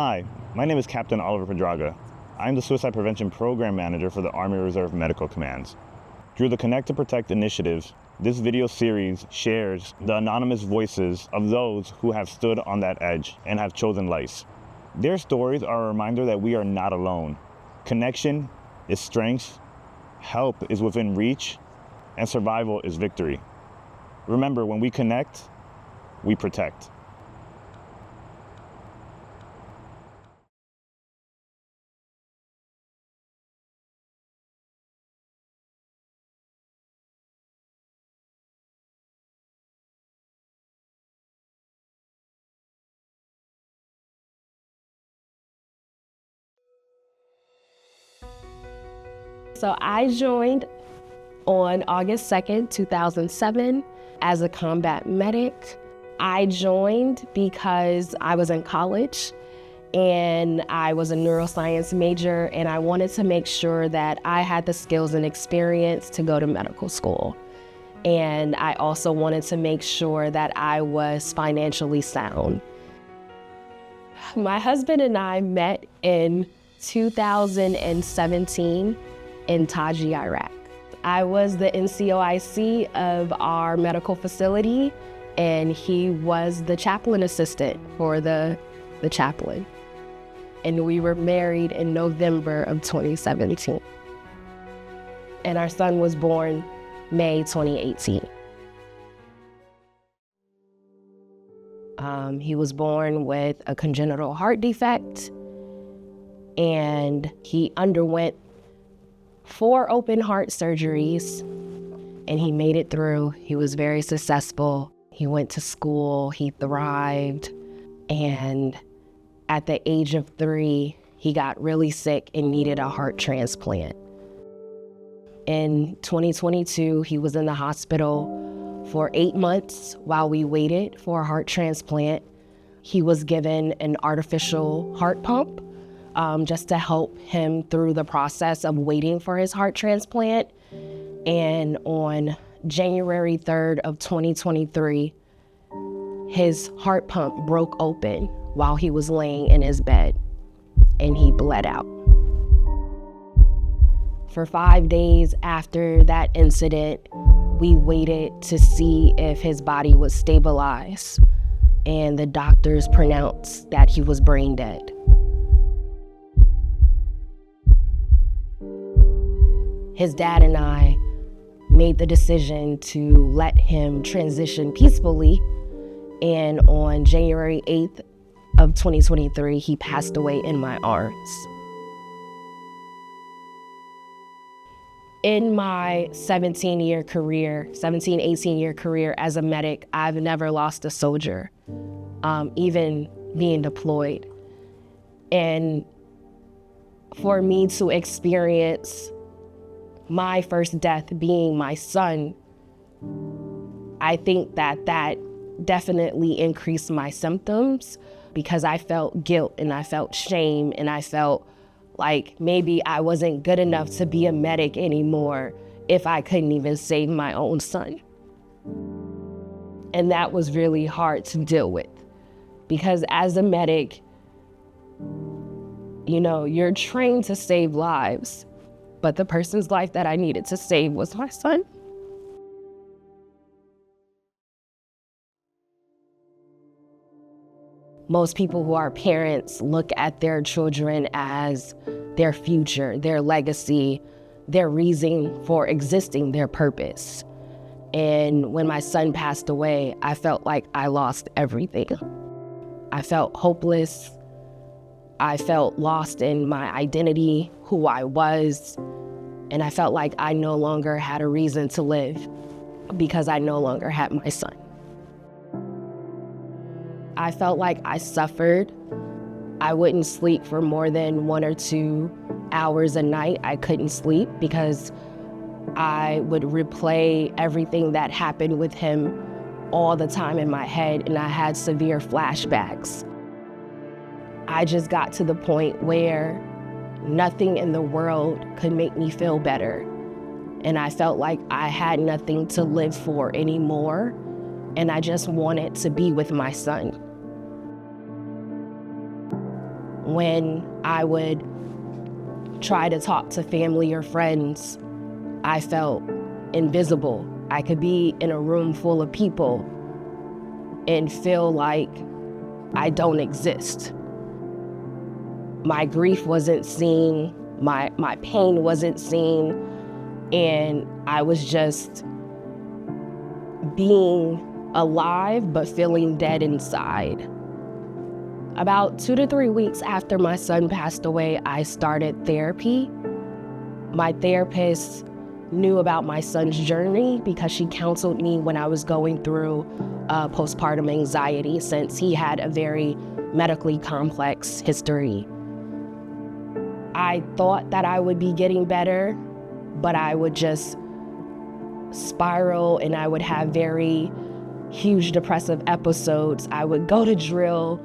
Hi, my name is Captain Oliver Pedraga. I am the Suicide Prevention Program Manager for the Army Reserve Medical Commands. Through the Connect to Protect initiative, this video series shares the anonymous voices of those who have stood on that edge and have chosen life. Their stories are a reminder that we are not alone. Connection is strength, help is within reach, and survival is victory. Remember, when we connect, we protect. So I joined on August 2nd, 2007 as a combat medic. I joined because I was in college and I was a neuroscience major, and I wanted to make sure that I had the skills and experience to go to medical school. And I also wanted to make sure that I was financially sound. My husband and I met in 2017 in Taji, Iraq. I was the NCOIC of our medical facility, and he was the chaplain assistant for the chaplain. And we were married in November of 2017. And our son was born May 2018. He was born with a congenital heart defect, and he underwent 4 open heart surgeries, and he made it through. He was very successful. He went to school, he thrived, and at the age of 3, he got really sick and needed a heart transplant. In 2022, he was in the hospital for 8 months while we waited for a heart transplant. He was given an artificial heart pump just to help him through the process of waiting for his heart transplant. And on January 3rd of 2023, his heart pump broke open while he was laying in his bed, and he bled out. For 5 days after that incident, we waited to see if his body would stabilize, and the doctors pronounced that he was brain dead. His dad and I made the decision to let him transition peacefully, and on January 8th of 2023, he passed away in my arms. In my 18-year career as a medic, I've never lost a soldier, even being deployed. And for me to experience my first death being my son, I think that definitely increased my symptoms, because I felt guilt and I felt shame and I felt like maybe I wasn't good enough to be a medic anymore if I couldn't even save my own son. And that was really hard to deal with, because as a medic, you're trained to save lives, but the person's life that I needed to save was my son. Most people who are parents look at their children as their future, their legacy, their reason for existing, their purpose. And when my son passed away, I felt like I lost everything. I felt hopeless. I felt lost in my identity, who I was, and I felt like I no longer had a reason to live because I no longer had my son. I felt like I suffered. I wouldn't sleep for more than 1 or 2 hours a night. I couldn't sleep because I would replay everything that happened with him all the time in my head, and I had severe flashbacks. I just got to the point where nothing in the world could make me feel better. And I felt like I had nothing to live for anymore, and I just wanted to be with my son. When I would try to talk to family or friends, I felt invisible. I could be in a room full of people and feel like I don't exist. My grief wasn't seen, my pain wasn't seen, and I was just being alive but feeling dead inside. About 2 to 3 weeks after my son passed away, I started therapy. My therapist knew about my son's journey because she counseled me when I was going through postpartum anxiety, since he had a very medically complex history. I thought that I would be getting better, but I would just spiral and I would have very huge depressive episodes. I would go to drill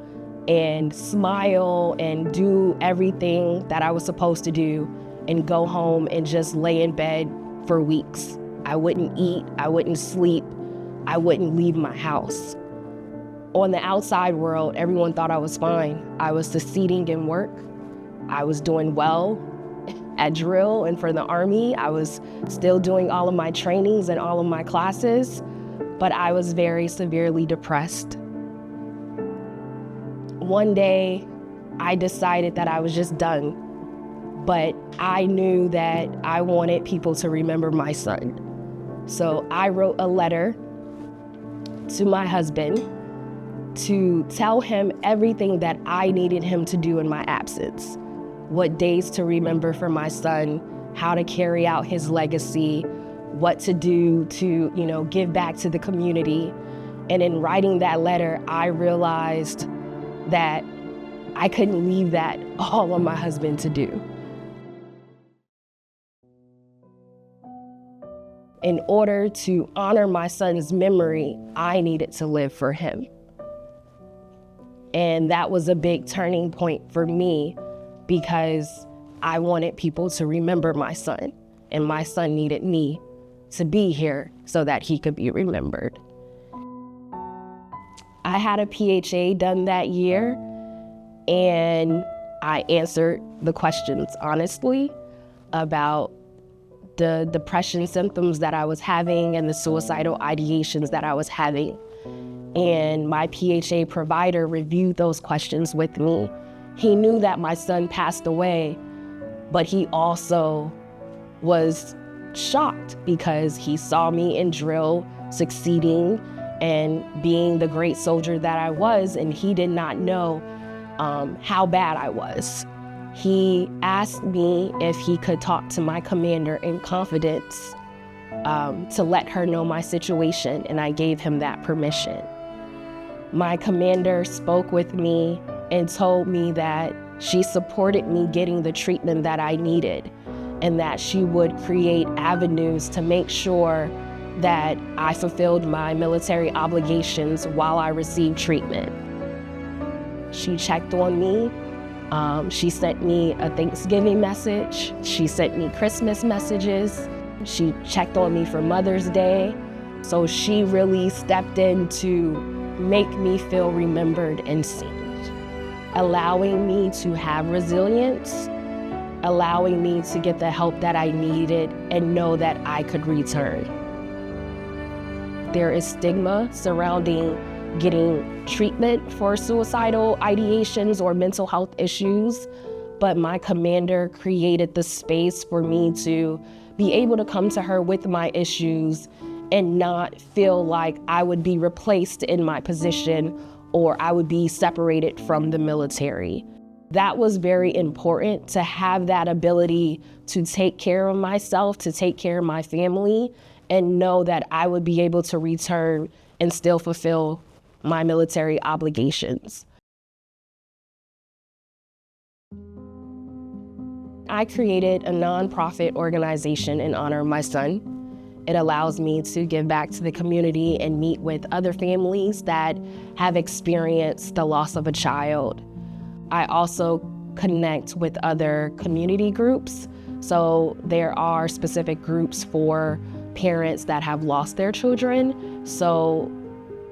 and smile and do everything that I was supposed to do and go home and just lay in bed for weeks. I wouldn't eat, I wouldn't sleep, I wouldn't leave my house. On the outside world, everyone thought I was fine. I was succeeding in work. I was doing well at drill and for the Army. I was still doing all of my trainings and all of my classes, but I was very severely depressed. One day, I decided that I was just done, but I knew that I wanted people to remember my son. So I wrote a letter to my husband to tell him everything that I needed him to do in my absence. What days to remember for my son, how to carry out his legacy, what to do to, give back to the community. And in writing that letter, I realized that I couldn't leave that all on my husband to do. In order to honor my son's memory, I needed to live for him. And that was a big turning point for me because I wanted people to remember my son, and my son needed me to be here so that he could be remembered. I had a PHA done that year, and I answered the questions honestly about the depression symptoms that I was having and the suicidal ideations that I was having. And my PHA provider reviewed those questions with me. He knew that my son passed away, but he also was shocked because he saw me in drill succeeding and being the great soldier that I was, and he did not know how bad I was. He asked me if he could talk to my commander in confidence to let her know my situation, and I gave him that permission. My commander spoke with me and told me that she supported me getting the treatment that I needed, and that she would create avenues to make sure that I fulfilled my military obligations while I received treatment. She checked on me. She sent me a Thanksgiving message. She sent me Christmas messages. She checked on me for Mother's Day. So she really stepped in to make me feel remembered and seen, allowing me to have resilience, allowing me to get the help that I needed and know that I could return. There is stigma surrounding getting treatment for suicidal ideations or mental health issues, but my commander created the space for me to be able to come to her with my issues and not feel like I would be replaced in my position or I would be separated from the military. That was very important, to have that ability to take care of myself, to take care of my family, and know that I would be able to return and still fulfill my military obligations. I created a nonprofit organization in honor of my son. It allows me to give back to the community and meet with other families that have experienced the loss of a child. I also connect with other community groups. So there are specific groups for parents that have lost their children. So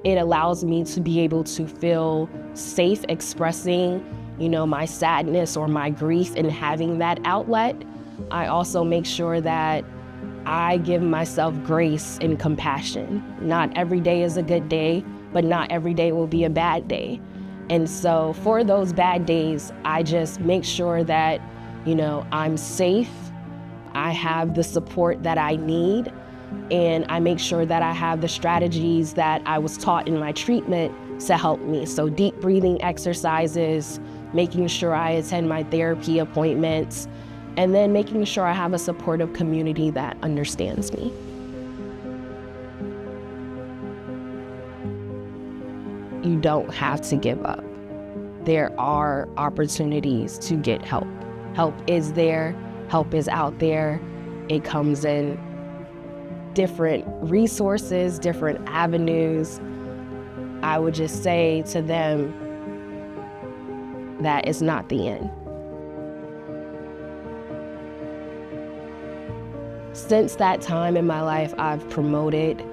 it allows me to be able to feel safe expressing my sadness or my grief and having that outlet, I also make sure that I give myself grace and compassion. Not every day is a good day, but not every day will be a bad day. And so for those bad days, I just make sure that, I'm safe, I have the support that I need, and I make sure that I have the strategies that I was taught in my treatment to help me. So deep breathing exercises, making sure I attend my therapy appointments, and then making sure I have a supportive community that understands me. You don't have to give up. There are opportunities to get help. Help is there, help is out there. It comes in different resources, different avenues. I would just say to them that it's not the end. Since that time in my life, I've promoted,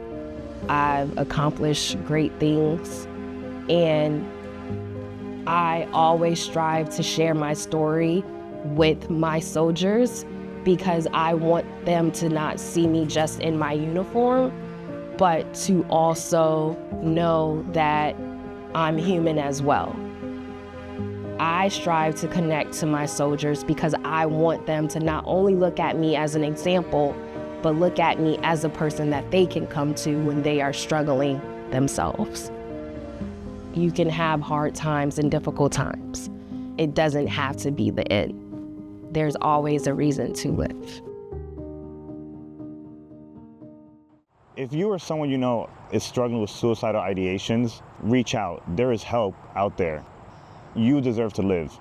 I've accomplished great things, and I always strive to share my story with my soldiers because I want them to not see me just in my uniform, but to also know that I'm human as well. I strive to connect to my soldiers because I want them to not only look at me as an example, but look at me as a person that they can come to when they are struggling themselves. You can have hard times and difficult times. It doesn't have to be the end. There's always a reason to live. If you or someone you know is struggling with suicidal ideations, reach out. There is help out there. You deserve to live.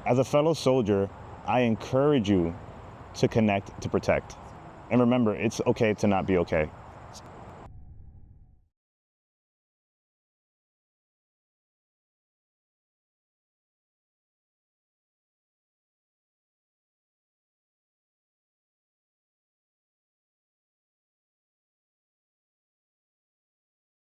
As a fellow soldier, I encourage you to connect to protect. And remember, it's okay to not be okay.